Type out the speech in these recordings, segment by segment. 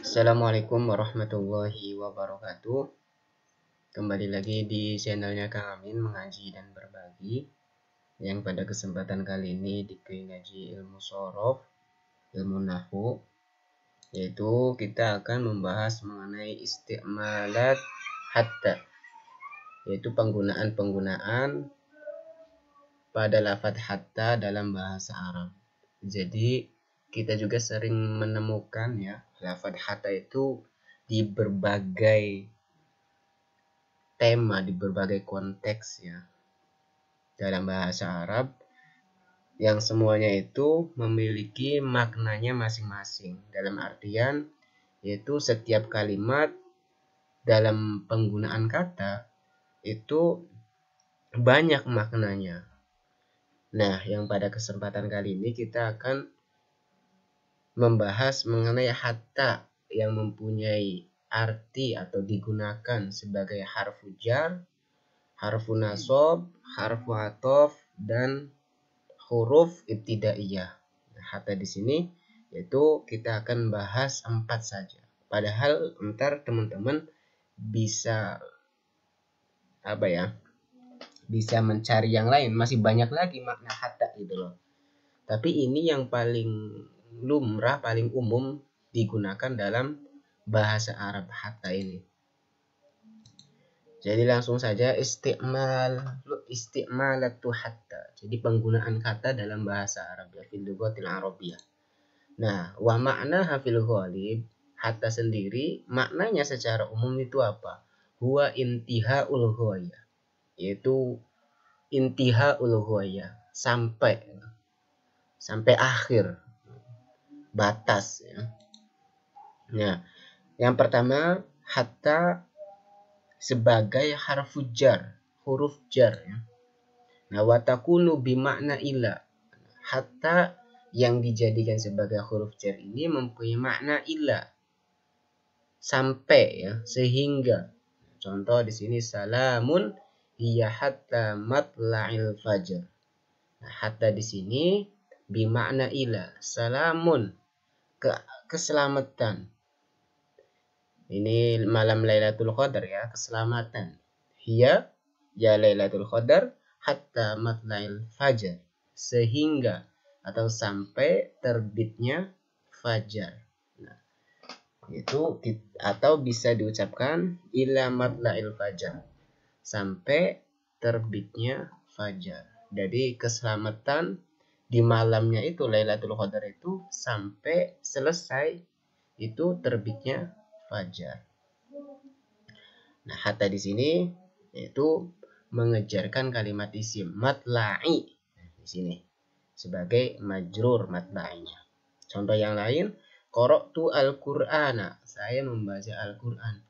Assalamualaikum warahmatullahi wabarakatuh. Kembali lagi di channelnya Kang Amin mengaji dan berbagi. Yang pada kesempatan kali ini di ngaji ilmu sorof, ilmu nahwu, yaitu kita akan membahas mengenai isti'malat hatta, yaitu penggunaan-penggunaan pada lafadz hatta dalam bahasa Arab. Jadi kita juga sering menemukan ya lafadz hatta itu di berbagai tema, di berbagai konteks ya dalam bahasa Arab, yang semuanya itu memiliki maknanya masing-masing. Dalam artian yaitu setiap kalimat dalam penggunaan kata itu banyak maknanya. Nah, yang pada kesempatan kali ini kita akan membahas mengenai hatta yang mempunyai arti atau digunakan sebagai harfu jar, harfu nasab, harfu ataf, dan huruf ibtidaiyah. Nah, hatta di sini yaitu kita akan bahas 4 saja. Padahal ntar teman-teman bisa bisa mencari yang lain, masih banyak lagi makna hatta gitu loh. Tapi ini yang paling lumrah, paling umum digunakan dalam bahasa Arab hatta ini. Jadi langsung saja isti'malatu hatta. Jadi penggunaan kata dalam bahasa Arab ya, fil lughatil arabiyyah. Nah, wa makna hafil ghalib, hatta sendiri maknanya secara umum itu apa? Huwa intihaul ghayah. Yaitu intihaul ghayah, sampai akhir, batas ya. Nah, yang pertama hatta sebagai harfu jar, huruf jar ya. Nah, watakunu bimakna ila. Hatta yang dijadikan sebagai huruf jar ini mempunyai makna ila, sampai ya, sehingga. Contoh di sini salamun hiya hatta matla'il fajr. Nah, hatta di sini bimakna ila, salamun, keselamatan. Ini malam Lailatul Qadar ya, keselamatan. Hiya ya Lailatul Qadar hatta matla'il fajar, sehingga atau sampai terbitnya fajar. Nah, itu atau bisa diucapkan ila matla'il fajar, sampai terbitnya fajar. Jadi keselamatan di malamnya itu Lailatul Qadar itu sampai selesai itu terbitnya fajar. Nah, hatta di sini yaitu mengejarkan kalimat isim matla'i di sini sebagai majrur matla'inya. Contoh yang lain, qara'tu al-Qur'ana, saya membaca Al-Qur'an,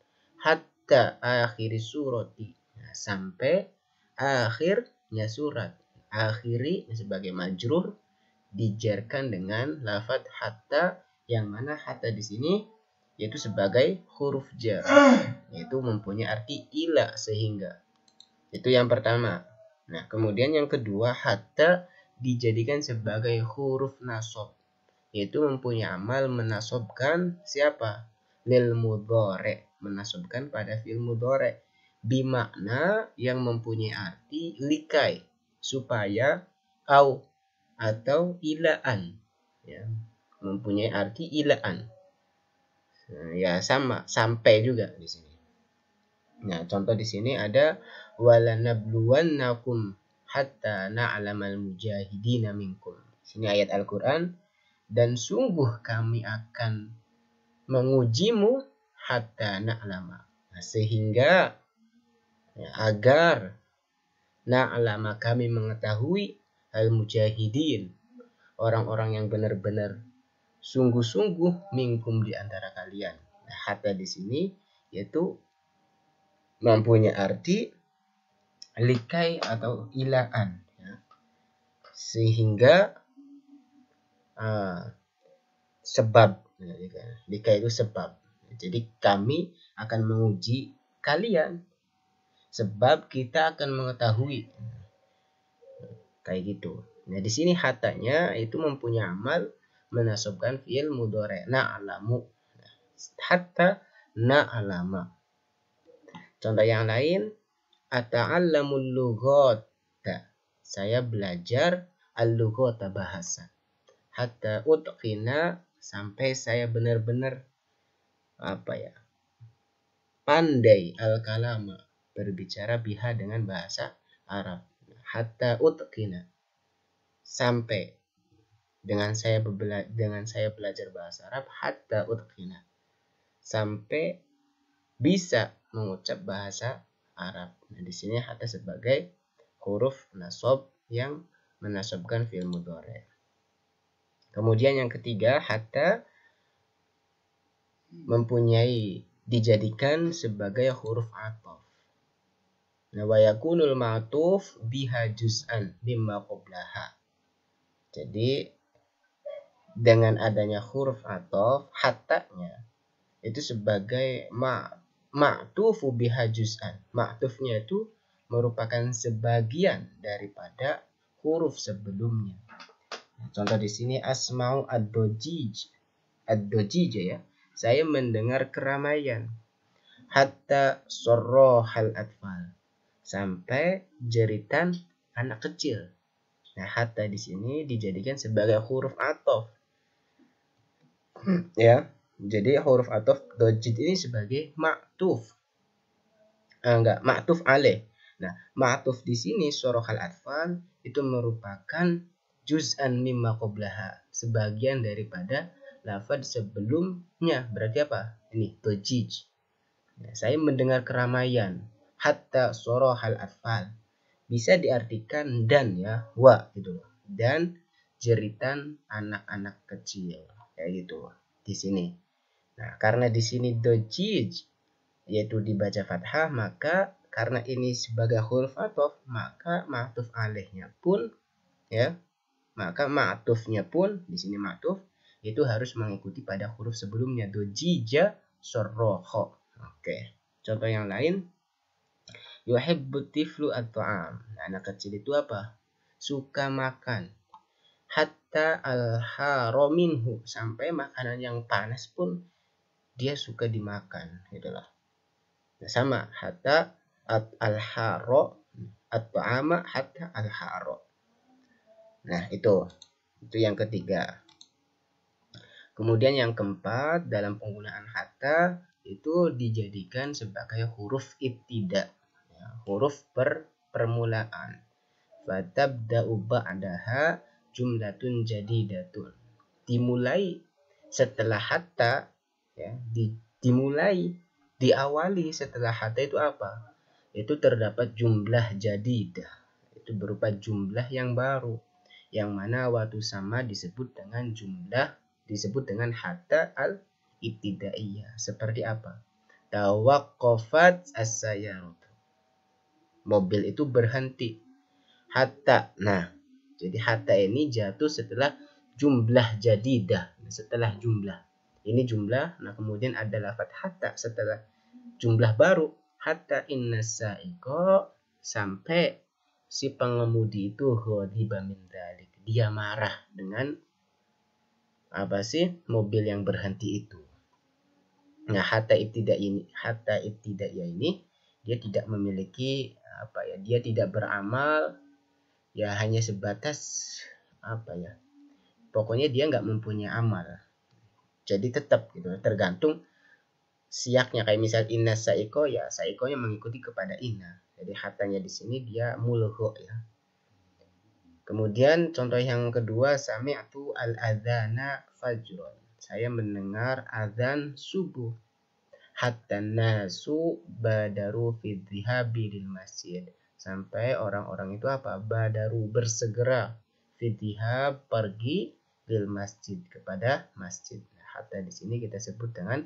hatta akhir surati, nah, sampai akhirnya surat. Akhiri sebagai majrur dijarkan dengan lafadz hatta, yang mana hatta di sini yaitu sebagai huruf jar, yaitu mempunyai arti ila, sehingga. Itu yang pertama. Nah, kemudian yang kedua, hatta dijadikan sebagai huruf nasab, yaitu mempunyai amal menasobkan siapa? Lil mudhari, menasobkan pada fi'il mudhari, bimakna yang mempunyai arti likai, supaya, atau ilaan ya, mempunyai arti ilaan. Nah, ya sama, sampai juga di sini. Nah, contoh di sini ada walanabluwannakum hatta na'lamal mujahidina minkum. Sini ayat Al-Qur'an, dan sungguh kami akan mengujimu hatta na'lama. Nah, sehingga ya, agar na'lama, kami mengetahui al-mujahidin, orang-orang yang benar-benar sungguh-sungguh minkum di antara kalian. Nah, hatta di sini yaitu mempunyai arti likai atau ilaan ya. Sehingga sebab, likai itu sebab. Jadi kami akan menguji kalian sebab kita akan mengetahui, kayak gitu. Nah, di sini hatanya itu mempunyai amal menasabkan fi'il mudhari na'lamu. Nah, hatta na'lama. Contoh yang lain, ata'allamul lughata. Saya belajar al-lughata bahasa. Hatta utqina, sampai saya benar-benar pandai al-kalama, berbicara biha dengan bahasa Arab. Hatta utqina, sampai dengan saya belajar bahasa Arab, hatta utqina, sampai bisa mengucap bahasa Arab. Nah, di sini hatta sebagai huruf nasab yang menasabkan fi'il mudhari'. Kemudian yang ketiga, hatta dijadikan sebagai huruf ataf. Nah, wa yakunul ma'tuf biha juz'an mimma qablaha. Jadi dengan adanya huruf ataf, hattanya itu sebagai ma'tufu biha juz'an. Ma'tufnya itu merupakan sebagian daripada huruf sebelumnya. Contoh di sini asma'u ad-dojij. Ad-dojij ya. Saya mendengar keramaian. Hatta sorrohal atfal, sampai jeritan anak kecil. Nah, hatta di sini dijadikan sebagai huruf ataf. Ya. Jadi huruf ataf dojid ini sebagai ma'tuf. Ma'tuf alaih. Nah, ma'tuf di sini sorrohal atfal itu merupakan juz'an mimma qablaha, sebagian daripada lafaz sebelumnya. Berarti apa? Ini dojij. Nah, saya mendengar keramaian. Hatta sorrohal atfal, bisa diartikan dan ya, wa gitu loh. Dan jeritan anak-anak kecil, kayak gitu di sini. Nah, karena di sini dojij yaitu dibaca fathah, maka karena ini sebagai huruf ataf, maka ma'tuf alaihnya pun ya, maka ma'tufnya pun di sini ma'tuf itu harus mengikuti pada huruf sebelumnya, dojija sorroho. Oke. Contoh yang lain, yuhibbut tiflu at-ta'am. Nah, anak kecil itu apa? Suka makan. Hatta al-haro minhu, sampai makanan yang panas pun dia suka dimakan, gitulah. Nah, sama, hatta al-haro at-ta'ama hatta al-haro. Nah, itu yang ketiga. Kemudian yang keempat, dalam penggunaan hatta itu dijadikan sebagai huruf ibtida, ya, huruf permulaan. Fatabda'u ba'daha jumlatun jadidatun. Dimulai setelah hatta, ya, diawali setelah hatta itu apa? Itu terdapat jumlah jadidah. Itu berupa jumlah yang baru, yang mana waktu sama disebut dengan hatta al-ibtidaiyah. Seperti apa? Tawaqqafat as-sayyaratu. Mobil itu berhenti. Hatta. Nah, jadi hatta ini jatuh setelah jumlah jadidah. Setelah jumlah. Ini jumlah. Nah, kemudian ada lafaz hatta setelah jumlah baru. Hatta inna sa'iqa, sampai si pengemudi itu ghadiba min dzalik, dia marah dengan mobil yang berhenti itu. Nah, hatta ibtidaiyah ini dia tidak memiliki dia tidak beramal, ya hanya sebatas pokoknya dia nggak mempunyai amal. Jadi tetap gitu, tergantung siaknya. Kayak misal inna saiko, ya saikonya mengikuti kepada inna. Jadi hatanya di sini dia mulgho ya. Kemudian contoh yang kedua, sami'tu al-adzana fajron. Saya mendengar azan subuh. Hatta nasu badaru fi dhihabi lil masjid. Sampai orang-orang itu badaru, bersegera, fi dhihab, pergi, lil masjid, kepada masjid. Hatta di sini kita sebut dengan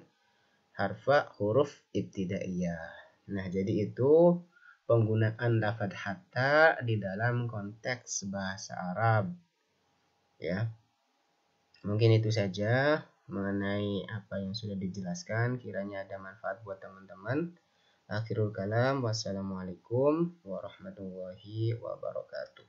huruf ibtidaiyah. Nah, jadi itu penggunaan lafaz hatta di dalam konteks bahasa Arab. Ya. Mungkin itu saja mengenai apa yang sudah dijelaskan, kiranya ada manfaat buat teman-teman. Akhirul kalam, wassalamualaikum warahmatullahi wabarakatuh.